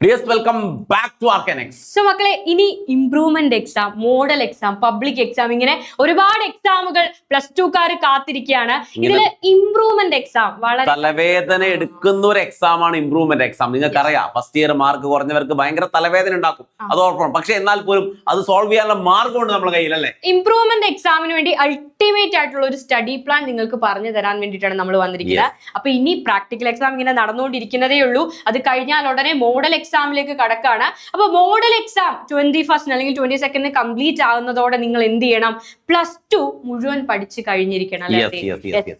Please welcome back to Arcanex. So മക്കളെ ഇനി improvement exam, model exam, public exam ഇങ്ങനെ ഒരുപാട് എക്സാമുകൾ പ്ലസ് ടു കാര് കാത്തിരിക്കുകയാണ്. ഇതില് ഇംപ്രൂവ്മെന്റ് എക്സാം വളരെ തലവേദന എടുക്കുന്ന ഒരു എക്സാം ആണ് ഇംപ്രൂവ്മെന്റ് എക്സാം. നിങ്ങൾക്ക് അറിയാം, ഫസ്റ്റ് ഇയർ മാർക്ക് കുറഞ്ഞവർക്ക് ഭയങ്കര തലവേദന ഉണ്ടാക്കും, അത് ഉറപ്പാണ്. പക്ഷെ എന്നാൽ പോലും അത് സോൾവ് ചെയ്യാനുള്ള മാർഗമുണ്ട് നമ്മുടെ കയ്യിലല്ലേ. ഇംപ്രൂവ്മെന്റ് എക്സാമിന് വേണ്ടി അൾട്ടിമേറ്റ് ആയിട്ടുള്ള ഒരു സ്റ്റഡി പ്ലാൻ നിങ്ങൾക്ക് പറഞ്ഞു തരാൻ വേണ്ടിയിട്ടാണ് നമ്മൾ വന്നിരിക്കുന്നത്. അപ്പൊ ഇനി പ്രാക്ടിക്കൽ എക്സാം ഇങ്ങനെ നടന്നുകൊണ്ടിരിക്കുന്നതേ ഉള്ളൂ. അത് കഴിഞ്ഞാൽ ഉടനെ മോഡൽ എക്സാമിലേക്ക് കടക്കാണ്. അപ്പൊ മോഡൽ എക്സാം 21st അല്ലെങ്കിൽ 22nd കംപ്ലീറ്റ് ആകുന്നതോടെ നിങ്ങൾ എന്ത് ചെയ്യണം? +2 മുഴുവൻ പഠിച്ചു കഴിഞ്ഞിരിക്കണം അല്ലേ?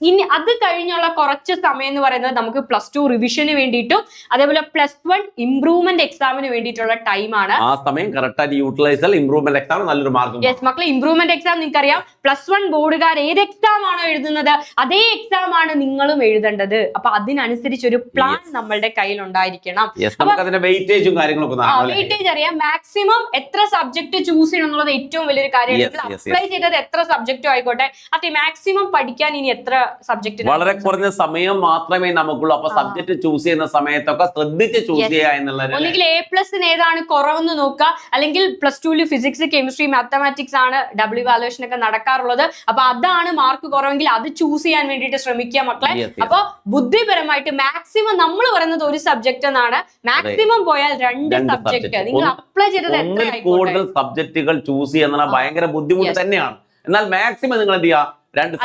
ഇനി അത് കഴിഞ്ഞുള്ള കുറച്ച് സമയം എന്ന് പറയുന്നത് നമുക്ക് +2 റിവിഷന് വേണ്ടിയിട്ടും അതേപോലെ +1 ഇംപ്രൂവ്മെന്റ് എക്സാമിന് വേണ്ടിയിട്ടുള്ള ടൈമാണ്. ആ സമയം കറക്റ്റ് ആയിട്ട് യൂട്ടിലൈസ് ചെയ്താൽ ഇംപ്രൂവ്മെന്റ് എക്സാം നല്ലൊരു മാർക്കും. യെസ് മക്കളെ, ഇംപ്രൂവ്മെന്റ് എക്സാം നിങ്ങൾക്ക് അറിയാം, +1 ബോർഡുകാർ ഏത് എക്സാം ആണോ എഴുതുന്നത് അതേ എക്സാം ആണ് നിങ്ങളും എഴുതേണ്ടത്. അപ്പൊ അതിനനുസരിച്ച് ഒരു പ്ലാൻ നമ്മളുടെ കയ്യിൽ ഉണ്ടായിരിക്കണം. വെയിറ്റേജും കാര്യങ്ങളൊക്കെ വെയിറ്റേജ് അറിയാം, മാക്സിമം എത്ര സബ്ജക്ട് ചൂസ് ചെയ്യണം എന്നുള്ളത് ഏറ്റവും വലിയൊരു കാര്യമാണ്. അപ്ലൈ ചെയ്തത് എത്ര സബ്ജക്റ്റും ആയിക്കോട്ടെ, അത് മാക്സിമം പഠിക്കാൻ ഇനി എത്ര സബ്ജക്ട്, വളരെ കുറഞ്ഞ സമയം മാത്രമേ നമുക്കുള്ളൂ. അപ്പൊ സബ്ജക്ട് ചൂസ് ചെയ്യുന്ന സമയത്തൊക്കെ ശ്രദ്ധിച്ച് ചൂസ് ചെയ്യുക എന്നുള്ളത്. ഒന്നുകിൽ A+ ഏതാണ് കുറവെന്ന് നോക്കുക, അല്ലെങ്കിൽ +2 ഫിസിക്സ്, കെമിസ്ട്രി, മാത്തമാറ്റിക്സ് ആണ് ഡബ്ല്യു വാലുവേഷൻ ഒക്കെ നടക്കാറുള്ളത്. അപ്പൊ അതാണ് മാർക്ക് കുറവെങ്കിൽ അത് ചൂസ് ചെയ്യാൻ വേണ്ടിയിട്ട് ശ്രമിക്കുക മക്കളെ. അപ്പൊ ബുദ്ധിപരമായിട്ട് മാക്സിമം നമ്മൾ പറയുന്നത് ഒരു സബ്ജക്ട് എന്നാണ്, മാക്സിമം പോയാൽ 2 സബ്ജക്ട് നിങ്ങൾ അപ്ലൈ ചെയ്തത് കൂടുതൽ സബ്ജക്റ്റുകൾ ചൂസ് ചെയ്യുന്ന ഭയങ്കര ബുദ്ധിമുട്ട് തന്നെയാണ്. എന്നാൽ മാക്സിമം നിങ്ങൾ എന്ത് ചെയ്യുക?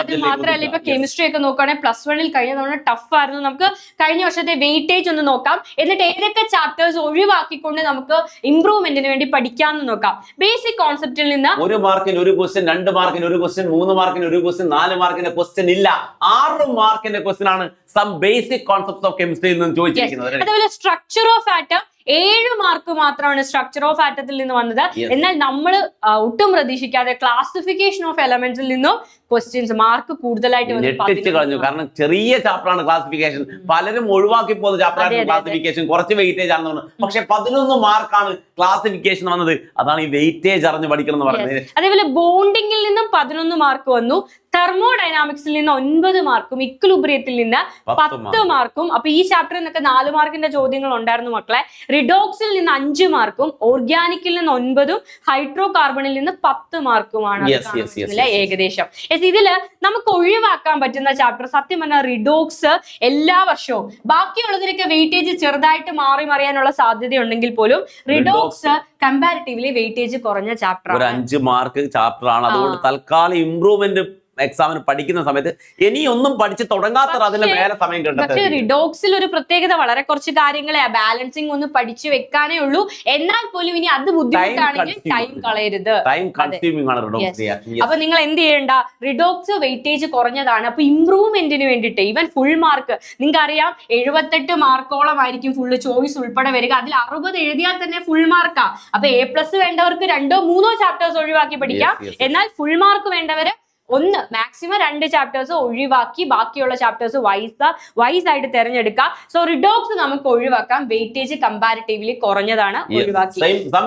അത് മാത്രമല്ല, ഇപ്പൊ കെമിസ്ട്രി ഒക്കെ നോക്കുകയാണെങ്കിൽ +1 കഴിഞ്ഞ തവണ ടഫ് ആയിരുന്നു. നമുക്ക് കഴിഞ്ഞ വർഷത്തെ വെയിറ്റേജ് ഒന്ന് നോക്കാം, എന്നിട്ട് ഏതൊക്കെ ചാപ്റ്റേഴ്സ് ഒഴിവാക്കിക്കൊണ്ട് നമുക്ക് ഇംപ്രൂവ്മെന്റിന് വേണ്ടി പഠിക്കാമെന്ന് നോക്കാം. ബേസിക് കോൺസെപ്റ്റിൽ നിന്ന് 1 മാർക്കിന് ഒരു ക്വസ്റ്റ്യൻ, 2 മാർക്കിന് ഒരു ക്വസ്റ്റ്യൻ, 3 മാർക്കിന് ഒരു ക്വസ്റ്റ്യൻ, 4 മാർക്കിന്റെ ക്വസ്റ്റ്യൻ ഇല്ല, 6 മാർക്കിന്റെ ക്വസ്റ്റ്യൻ ആണ് സം ബേസിക് കോൺസെപ്റ്റ്സ് ഓഫ് കെമിസ്ട്രിയിൽ നിന്ന് ചോദിച്ചിരിക്കുന്നത്. അതുപോലെ സ്ട്രക്ചർ ഓഫ് ആറ്റം 7 മാർക്ക് മാത്രമാണ് സ്ട്രക്ചർ ഓഫ് ആറ്റത്തിൽ നിന്ന് വന്നത്. എന്നാൽ നമ്മൾ ഒട്ടും പ്രതീക്ഷിക്കാതെ ക്ലാസിഫിക്കേഷൻ ഓഫ് എലമെന്റ്സിൽ നിന്നും ക്വസ്റ്റ്യൻസ് മാർക്ക് കൂടുതലായിട്ട് കളഞ്ഞു. കാരണം ചെറിയ ചാപ്റ്ററാണ് ക്ലാസിഫിക്കേഷൻ, പലരും ഒഴിവാക്കി പോകുന്ന ചാപ്റ്ററാണ് ക്ലാസിഫിക്കേഷൻ, കുറച്ച് വെയിറ്റേജ് ആണെന്ന് പറഞ്ഞു. പക്ഷെ 11 മാർക്കാണ് ക്ലാസിഫിക്കേഷൻ വന്നത്. അതാണ് ഈ വെയിറ്റേജ് അറിഞ്ഞ് പഠിക്കണം എന്ന് പറയുന്നത്. അതേപോലെ ബോണ്ടിങ്ങിൽ നിന്നും 11 മാർക്ക് വന്നു, തെർമോഡൈനാമിക്സിൽ നിന്ന് 9 മാർക്കും, ഇക്വിലിബ്രിയത്തിൽ നിന്ന് 10 മാർക്കും. അപ്പൊ ഈ ചാപ്റ്ററിൽ നിന്നൊക്കെ 4 മാർക്കിന്റെ ചോദ്യങ്ങൾ ഉണ്ടായിരുന്നു മക്കളെ. റിഡോക്സിൽ നിന്ന് 5 മാർക്കും, ഓർഗാനിക്കിൽ നിന്ന് 9ഉം, ഹൈഡ്രോ കാർബണിൽ നിന്ന് 10 മാർക്കുമാണ് ഏകദേശം. ഇതില് നമുക്ക് ഒഴിവാക്കാൻ പറ്റുന്ന ചാപ്റ്റർ സത്യം പറഞ്ഞാൽ റിഡോക്സ് എല്ലാ വർഷവും. ബാക്കിയുള്ളതിനൊക്കെ വെയിറ്റേജ് ചെറുതായിട്ട് മാറി മറിയാനുള്ള സാധ്യത ഉണ്ടെങ്കിൽ പോലും റിഡോക്സ് കമ്പാരിറ്റീവ്ലി വെയിറ്റേജ് കുറഞ്ഞ ചാപ്റ്റർ, ഒരു 5 മാർക്ക് ചാപ്റ്റർ ആണ്. അതുകൊണ്ട് തൽക്കാലം ഇംപ്രൂവ്മെന്റ് എക്സാമിന് പഠിക്കുന്ന സമയത്ത് ഇനിയൊന്നും പഠിച്ച് തുടങ്ങാത്ത അതിന് മേലെ സമയം കിട്ടും. പക്ഷേ റിഡോക്സിൽ ഒരു പ്രത്യേകത, വളരെ കുറച്ച് കാര്യങ്ങളെ ബാലൻസിങ് ഒന്ന് പഠിച്ചു വെക്കാനേ ഉള്ളൂ. എന്നാൽ പോലും ഇനി അത് ബുദ്ധിമുട്ടാണെങ്കിൽ ടൈം കളയരുത്. അപ്പൊ നിങ്ങൾ എന്ത് ചെയ്യണ്ട, റിഡോക്സ് വെയിറ്റേജ് കുറഞ്ഞതാണ്. അപ്പൊ ഇംപ്രൂവ്മെന്റിന് വേണ്ടിയിട്ട് ഈവൻ ഫുൾ മാർക്ക് നിങ്ങൾക്ക് അറിയാം 78 മാർക്കോളം ആയിരിക്കും ഫുള്ള് ചോയ്സ് ഉൾപ്പെടെ വരിക. അതിൽ 60 എഴുതിയാൽ തന്നെ ഫുൾ മാർക്കാ. അപ്പൊ A+ വേണ്ടവർക്ക് 2 or 3 ചാപ്റ്റേഴ്സ് ഒഴിവാക്കി പഠിക്കാം. എന്നാൽ ഫുൾ മാർക്ക് വേണ്ടവര് മാക്സിമം 2 ചാപ്റ്റേഴ്സ് ഒഴിവാക്കി ബാക്കിയുള്ള ചാപ്റ്റേഴ്സ് വൈസ് ആയിട്ട് തിരഞ്ഞെടുക്കാം. സോ റിഡോക്സ് നമുക്ക് ഒഴിവാക്കാം, വെയിറ്റേജ് കമ്പാരിറ്റീവ്ലി കുറഞ്ഞതാണ് ഒഴിവാക്കി.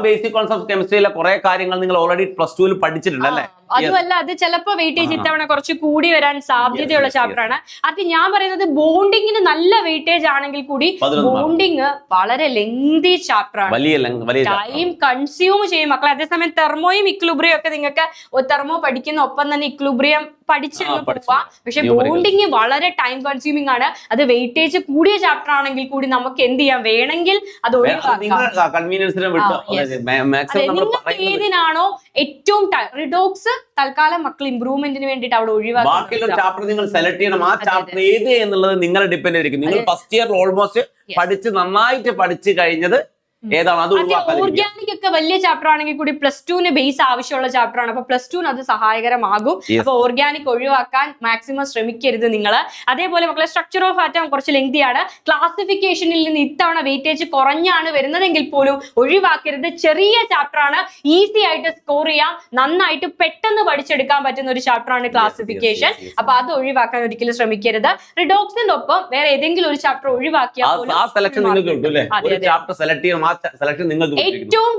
ബേസിക് കോൺസെപ്റ്റ് കെമിസ്ട്രിയിലെ കുറെ കാര്യങ്ങൾ നിങ്ങൾ ഓൾറെഡി +2 പഠിച്ചിട്ടുണ്ട് അല്ലേ? അതുമല്ല, അത് ചിലപ്പോ വെയിറ്റേജ് ഇത്തവണ കുറച്ച് കൂടി വരാൻ സാധ്യതയുള്ള ചാപ്റ്റർ ആണ്. അത് ഞാൻ പറയുന്നത് ബോണ്ടിങ്ങിന് നല്ല വെയിറ്റേജ് ആണെങ്കിൽ കൂടി ബോണ്ടിങ് വളരെ ലെങ്തി ചാപ്റ്റർ ആണ്, ടൈം കൺസ്യൂം ചെയ്യും മക്കളെ. അതേസമയം തെർമോയും ഇക്വിലിബ്രിയം ഒക്കെ നിങ്ങൾക്ക് തെർമോ പഠിക്കുന്ന ഒപ്പം തന്നെ ഇക്വിലിബ്രിയം പഠിച്ചങ്ങ് പോവാം. പക്ഷെ ബോണ്ടിങ് വളരെ ടൈം കൺസ്യൂമിംഗ് ആണ്. അത് വെയിറ്റേജ് കൂടിയ ചാപ്റ്റർ ആണെങ്കിൽ കൂടി നമുക്ക് എന്ത് ചെയ്യാം, വേണമെങ്കിൽ അത് ഒഴിവാക്കാം. നിങ്ങൾക്ക് ഏതിനാണോ ഏറ്റവും റിഡോക്സ് തൽക്കാലം മക്കൾ ഇംപ്രൂവ്മെന്റിന് വേണ്ടിയിട്ട് അവിടെ ഒഴിവാക്കി ചാപ്റ്റർ നിങ്ങൾ സെലക്ട് ചെയ്യണം. ആ ചാപ്റ്റർ ഏത് എന്നുള്ളത് നിങ്ങളെ ഡിപ്പെൻഡ് ചെയ്തിരിക്കും. നിങ്ങൾ ഫസ്റ്റ് ഇയർ ഓൾമോസ്റ്റ് പഠിച്ച് നന്നായിട്ട് പഠിച്ചു കഴിഞ്ഞത് ഏതാണ്? അത് ഓർഗാനിക് ഒക്കെ വലിയ ചാപ്റ്റർ ആണെങ്കിൽ കൂടി +2 ബേസ് ആവശ്യമുള്ള ചാപ്റ്റർ ആണ്. അപ്പൊ +2 അത് സഹായകരമാകും. അപ്പൊ ഓർഗാനിക് ഒഴിവാക്കാൻ മാക്സിമം ശ്രമിക്കരുത് നിങ്ങൾ. അതേപോലെ മക്കളെ സ്ട്രക്ചർ ഓഫ് ആറ്റം കുറച്ച് ലെങ്തിയാണ്. ക്ലാസിഫിക്കേഷനിൽ നിന്ന് ഇത്തവണ വെയിറ്റേജ് കുറഞ്ഞാണ് വരുന്നതെങ്കിൽ പോലും ഒഴിവാക്കരുത്. ചെറിയ ചാപ്റ്റർ ആണ്, ഈസി ആയിട്ട് സ്കോർ ചെയ്യാം, നന്നായിട്ട് പെട്ടെന്ന് പഠിച്ചെടുക്കാൻ പറ്റുന്ന ഒരു ചാപ്റ്റർ ആണ് ക്ലാസിഫിക്കേഷൻ. അപ്പൊ അത് ഒഴിവാക്കാൻ ഒരിക്കലും ശ്രമിക്കരുത്. റിഡോക്സിന്റെ ഒപ്പം വേറെ ഏതെങ്കിലും ഒരു ചാപ്റ്റർ ഒഴിവാക്കിയാൽ സെലക്ട് ആ സെലക്ഷൻ നിങ്ങൾക്ക് ഏറ്റവും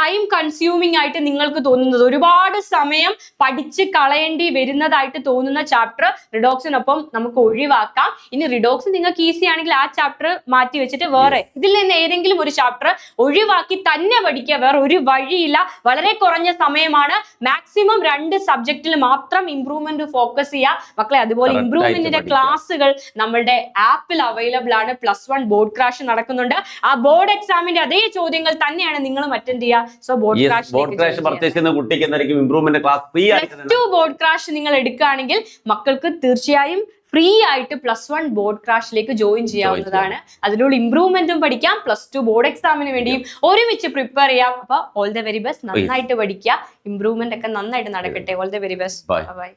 ടൈം കൺസ്യൂമിംഗ് ആയിട്ട് നിങ്ങൾക്ക് തോന്നുന്നത്, ഒരുപാട് സമയം പഠിച്ച് കളയേണ്ടി വരുന്നതായിട്ട് തോന്നുന്ന ചാപ്റ്റർ റിഡോക്സിനൊപ്പം നമുക്ക് ഒഴിവാക്കാം. ഇനി റിഡോക്സ് നിങ്ങൾക്ക് ഈസി ആണെങ്കിൽ ആ ചാപ്റ്റർ മാറ്റി വെച്ചിട്ട് വേറെ ഇതിൽ നിന്ന് ഏതെങ്കിലും ഒരു ചാപ്റ്റർ ഒഴിവാക്കി തന്നെ പഠിക്കുക. വേറെ ഒരു വഴിയില്ല. വളരെ കുറഞ്ഞ സമയമാണ്. മാക്സിമം 2 സബ്ജക്റ്റിൽ മാത്രം ഇംപ്രൂവ്മെന്റ് ഫോക്കസ് ചെയ്യുക മക്കളെ. അതുപോലെ ഇംപ്രൂവ്മെന്റിന്റെ ക്ലാസ്സുകൾ നമ്മളുടെ ആപ്പിൽ അവൈലബിൾ ആണ്. +1 ബോർഡ് ക്രാഷ് നടക്കുന്നുണ്ട്. ആ ബോർഡ് എക്സാമിന്റെ അതേ ചോദ്യങ്ങൾ തന്നെയാണ് നിങ്ങളും അറ്റൻഡ് ചെയ്യുക. സോ ബോർഡ് ക്രാഷ് പർച്ചേസ് ചെയ്യുന്ന കുട്ടിക്ക് എന്തായിരിക്കും ഇംപ്രൂവ്മെന്റ് ക്ലാസ് ഫ്രീ ആയിട്ട് +2 ബോർഡ് ക്രാഷ് നിങ്ങൾ എടുക്കുകയാണെങ്കിൽ മക്കൾക്ക് തീർച്ചയായും ഫ്രീ ആയിട്ട് +1 ബോർഡ് ക്രാഷിലേക്ക് ജോയിൻ ചെയ്യാവുന്നതാണ്. അതിലൂടെ ഇംപ്രൂവ്മെന്റും പഠിക്കാം, +2 ബോർഡ് എക്സാമിന് വേണ്ടിയും ഒരുമിച്ച് പ്രിപ്പയർ ചെയ്യാം. അപ്പൊ ഓൾ ദ വെരി ബെസ്റ്റ്. നന്നായിട്ട് പഠിക്കുക. ഇംപ്രൂവ്മെന്റ് ഒക്കെ നന്നായിട്ട് നടക്കട്ടെ. All the very best. By.